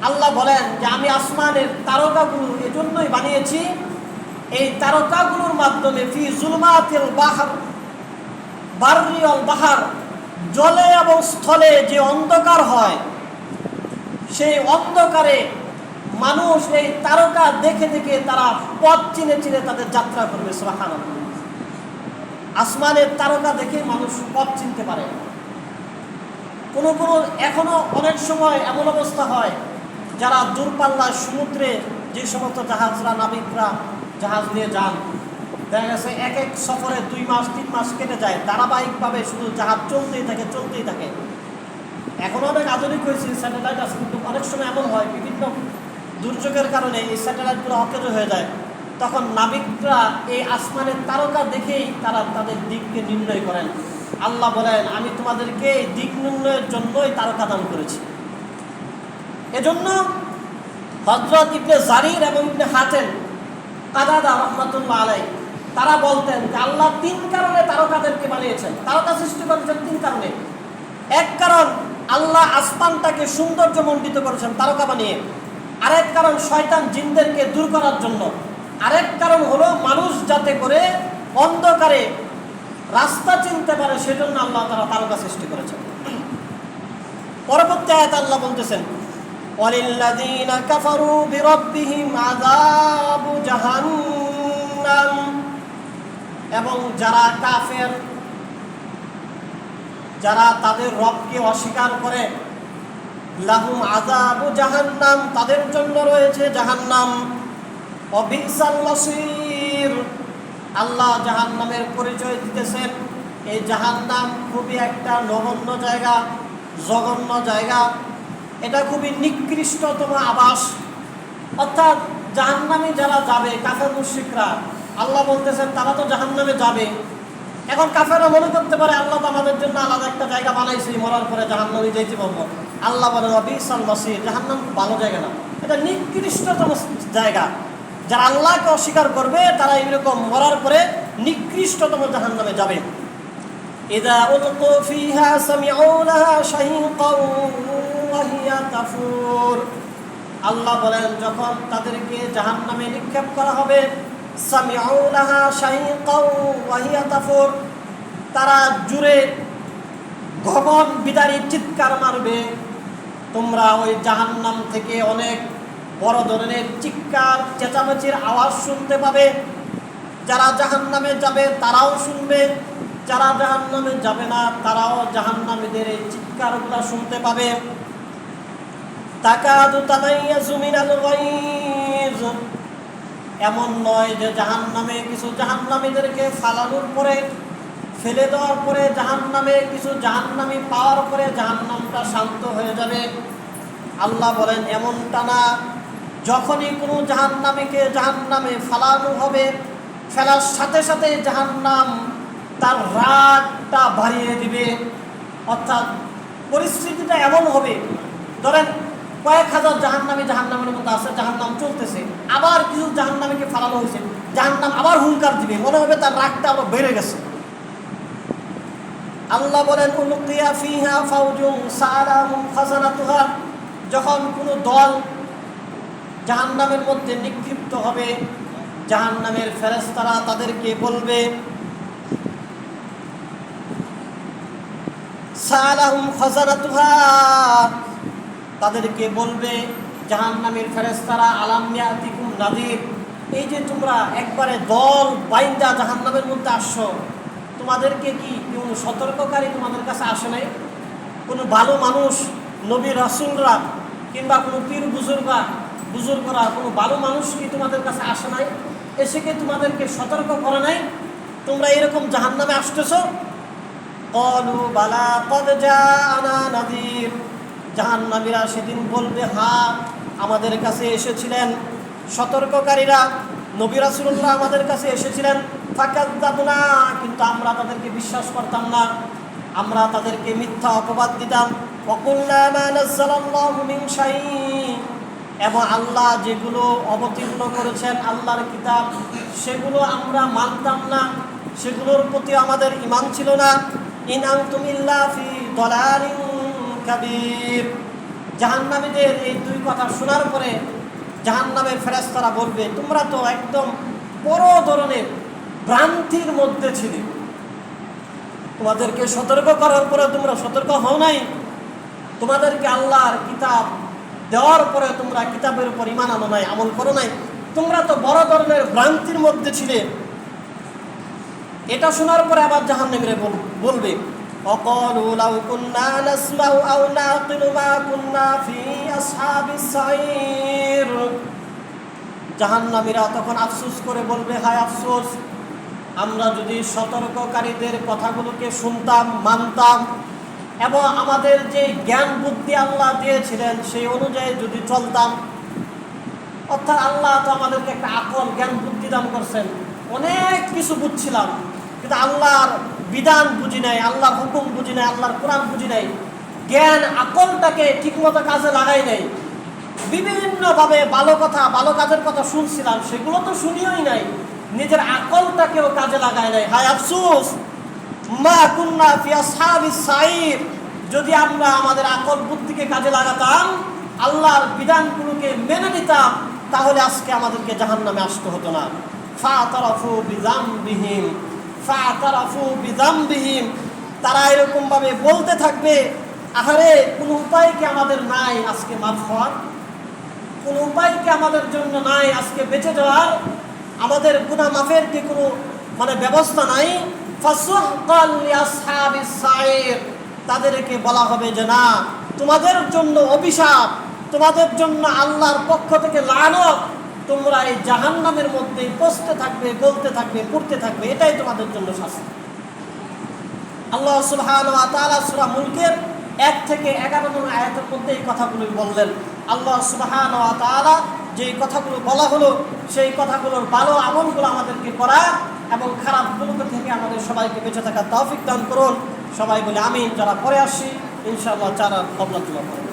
আল্লাহ বলেন যে আমি আসমানের তারকাগুলো এজন্যই বানিয়েছি, এই তারকাগুলোর মাধ্যমে ফি যুলমাতিল বাহর বাররি ওয়াল বাহর, জলে এবং স্থলে যে অন্ধকার হয়, সেই অন্ধকারে মানুষ এই তারকা দেখে দেখে তারা পথ চিনে চিনে তাদের যাত্রা করবে। সুবহানাল্লাহ। আসমানের তারকা দেখে মানুষ পথ চিনতে পারে। কোনো এখনো অনেক সময় এমন অবস্থা হয়, যারা দূরপাল্লার সমুদ্রে যে সমস্ত জাহাজরা, নাবিকরা জাহাজ নিয়ে যান, দেখা গেছে এক এক সফরে 2 মাস 3 মাস কেটে যায়, ধারাবাহিকভাবে শুধু জাহাজ চলতেই থাকে। এখন অনেক আধুনিক হয়েছে, স্যাটেলাইট আছে, কিন্তু অনেক সময় এমন হয় বিভিন্ন দুর্যোগের কারণে এই স্যাটেলাইটগুলো অকেজ হয়ে যায়। তখন নাবিকরা এই আসমানের তারকা দেখেই তারা তাদের দিককে নির্ণয় করেন। আল্লাহ বলেন আমি তোমাদেরকে এই দিক নির্ণয়ের জন্যই তারকা দান করেছি। এজন্য হযরত ইবনে জারির এবং ইবনে হাতেম কাদাদা রাহমাতুল্লাহ আলাইহি তারা বলতেন যে আল্লাহ 3 কারণে তারকাদেরকে বানিয়েছেন, তারকা সৃষ্টি করেছেন 3 কারণে। এক কারণ আল্লাহ আসমানটাকে সৌন্দর্যমণ্ডিত করেছেন তারকা বানিয়ে। আরেক কারণ শয়তান জিনদেরকে দূর করার জন্য। আরেক কারণ হলো মানুষ যাতে করে অন্ধকারে রাস্তা চিনতে পারে, সেজন্য আল্লাহ তাআলা তারকা সৃষ্টি করেছেন। পরবর্তী আয়াতে আল্লাহ বলতেছেন ওয়ালিল্লাযীনা কাফারু বিরাব্বিহিম আযাবু জাহান্নাম, এবং যারা কাফের, যারা তাদের রবকে অস্বীকার করে, লাহুম আযাবু জাহান্নাম, তাদের জন্য রয়েছে জাহান্নাম। অবিসাল মাসির, আল্লাহ জাহান্নামের পরিচয় দিতেছেন। এই জাহান্নাম খুবই একটা নগণ্য জায়গা, জঘন্য জায়গা, এটা খুবই নিকৃষ্টতম আবাস। অর্থাৎ জাহান্নামে যারা যাবে, কাফের মুশরিকরা, আল্লাহ বলতেছেন তারা তো জাহান্নামে যাবে। এখন কাফেররা মনে করতে পারে আল্লাহ তো আমাদের জন্য আলাদা একটা জায়গা বানাইছে, মরার পরে জাহান্নামে যেতে পারবো। আল্লাহ বলেন অবিসাল মাসির, জাহান্নাম ভালো জায়গা না, এটা নিকৃষ্টতম জায়গা। যারা আল্লাহকে অস্বীকার করবে তারা এরকম মরার পরে নিকৃষ্টতম জাহান্নামে যাবে। ইযা উলকু ফিহা সামিউ লাহা শাহীকান ওয়া হিয়া তাফুর, আল্লাহ বলেন যখন তাদেরকে জাহান্নামে নিক্ষেপ করা হবে, সামিউ লাহা শাহীকান ওয়া হিয়া তাফুর, তারা জুড়ে গগন বিদারী চিৎকার মারবে। তোমরা ওই জাহান্নাম থেকে অনেক বড় ধরনের চিৎকার চেঁচামেচির আওয়াজ শুনতে পাবে। যারা জাহান্নামে যাবে তারাও শুনবে, যারা জাহান্নামে যাবে না তারাও জাহান্নামীদের এই চিৎকারগুলো শুনতে পাবে। তাকাদু তামাইয়াজু মিনাল গায়জ, এমন নয় যে জাহান্নামে কিছু জাহান্নামীদেরকে ফালানোর পরে ফেলে দেওয়ার পরে জাহান্নামে কিছু জাহান্নামী পাওয়ার পরে জাহান্নামটা শান্ত হয়ে যাবে। আল্লাহ বলেন এমনটা না, যখনই কোনো জাহান্নামীকে জাহান্নামে ফেলানো হবে, ফেলার সাথে সাথে জাহান্নাম তার রাগটা বাড়িয়ে দিবে। অর্থাৎ পরিস্থিতিটা এমন হবে, ধরেন কয়েক হাজার জাহান্নামের মধ্যে আছে, জাহান্নাম চলতেছে, আবার কিছু জাহান্নামীকে ফেলানো হয়েছে, জাহান্নাম আবার হুঙ্কার দিবে, মনে হবে তার রাগটা আবার বেড়ে গেছে। আল্লাহ বলেন উলকিয়া ফিহা ফাউজুন সালামুন খাজানাতুহা, যখন কোনো দল জাহান্নামের মধ্যে নিক্ষিপ্ত হবে, জাহান্নামের ফেরেশতারা তাদেরকে বলবে সালাহুম খাজানাতুহা, তাদেরকে বলবে জাহান্নামের ফেরেশতারা আলাম ইয়াতিকুম নাযীর, এই যে তোমরা একবারে দল বাইন্দা জাহান্নামের মধ্যে আসছো, তোমাদেরকে কি কোনো সতর্ককারী তোমাদের কাছে আসে নাই? কোনো ভালো মানুষ, নবী রাসূলরা কিংবা কোনো পীর বুজুর্গরা কোনো ভালো মানুষ কি তোমাদের কাছে আসে নাই? এসে কি তোমাদেরকে সতর্ক করে নাই তোমরা এরকম জাহান্নামে আসতেছো? ক্বালু বালা ক্বাদ জাআনা নাযীর, জাহান্নামীরা সেদিন বলবে হ্যাঁ, আমাদের কাছে এসেছিলেন সতর্ককারীরা, নবী রাসূলুল্লাহ আমাদের কাছে এসেছিলেন। ফাকাযযাবনা, কিন্তু আমরা তাদেরকে বিশ্বাস করতাম না, আমরা তাদেরকে মিথ্যা অপবাদ দিতাম। ওয়াকুলনা মা নাযালাল্লাহু মিন শাই, এবং আল্লাহ যেগুলো অবতীর্ণ করেছেন আল্লাহর কিতাব, সেগুলো আমরা মানতাম না, সেগুলোর প্রতি আমাদের ঈমান ছিল না। ইন আনতুম ইল্লা ফি দালালিন কাবীর, জাহান্নামীদের এই দুই কথা শোনার পরে জাহান্নামের ফেরেশতারা বলবে তোমরা তো একদম বড় ধরনের ভ্রান্তির মধ্যে ছিলে, তোমাদেরকে সতর্ক করার পরে তোমরা সতর্ক হও নাই, তোমাদেরকে আল্লাহর কিতাব দেওয়ার পরে তোমরা কিতাবের উপর ঈমান আনো নাই, আমল করো নাই, তোমরা তো বড় ধরনের ভ্রান্তির মধ্যে ছিলে। এটা শোনার পরে আবার জাহান্নামীরা বলবে ওয়াকালু লাউ কুন্না নাসমাউ আও নাকিলু মা কুন্না ফি আসহাবিস সাইর, জাহান্নামীরা তখন আফসোস করে বলবে হায় আফসোস, আমরা যদি সতর্ককারীদের কথাগুলোকে শুনতাম, মানতাম এবং আমাদের যে জ্ঞান বুদ্ধি আল্লাহ দিয়েছিলেন সেই অনুযায়ী যদি চলতাম, অর্থাৎ আল্লাহ তো আমাদেরকে একটা আকল জ্ঞান বুদ্ধি দান করছেন, অনেক কিছু বুঝছিলাম, কিন্তু আল্লাহর বিধান বুঝি নাই, আল্লাহর হুকুম বুঝি নাই, আল্লাহর কোরআন বুঝি নাই, জ্ঞান আকলটাকে ঠিকমতো কাজে লাগাই নাই, বিভিন্নভাবে ভালো কথা ভালো কাজের কথা শুনছিলাম, সেগুলো তো শুনিওই নাই, নিজের আকলটাকেও কাজে লাগায় নাই। হায় আফসোস, মা কুন্না ফি আসহাবিস সাইর, যদি আমরা আমাদের আকল বুদ্ধিকে কাজে লাগাতাম, আল্লাহর বিধানগুলোকে মেনে নিতাম, তাহলে আজকে আমাদেরকে জাহান্নামে আসতে হতো না। ফাতারাফু বিযামবিহিম, ফাতারাফু বিযামবিহিম, তারা এরকম ভাবে বলতে থাকবে আহারে কোনো উপায় কি আমাদের নাই আজকে মাফ হওয়ার, কোনো উপায় কি আমাদের জন্য নাই আজকে বেঁচে যাওয়ার, আমাদের গুনাহ মাফের কি কোনো ব্যবস্থা নাই? ফাসুহকাল লিআসহাবিস সাইর, তাদেরকে বলা হবে যে না, তোমাদের জন্য অভিশাপ, তোমাদের জন্য আল্লাহর পক্ষ থেকে লানত, তোমরা এই জাহান্নামের মধ্যে পচতে থাকবে, গলতে থাকবে, পুড়তে থাকবে, এটাই তোমাদের জন্য শাস্তি। আল্লাহ সুবহানাহু ওয়া তাআলা সূরা মুলকের 1 থেকে 11 নং আয়াতের মধ্যে এই কথাগুলো বললেন। আল্লাহ সুবহানাহু ওয়া তাআলা যেই কথাগুলো বলা হলো সেই কথাগুলোর ভালো আমলগুলো আমাদেরকে করা এবং খারাপগুলো থেকে আমাদের সবাইকে বেঁচে থাকার তৌফিক দান করুন। সবাই বলে আমিন। যারা পরে আসি ইনশাআল্লাহ চারা কবুল করুন।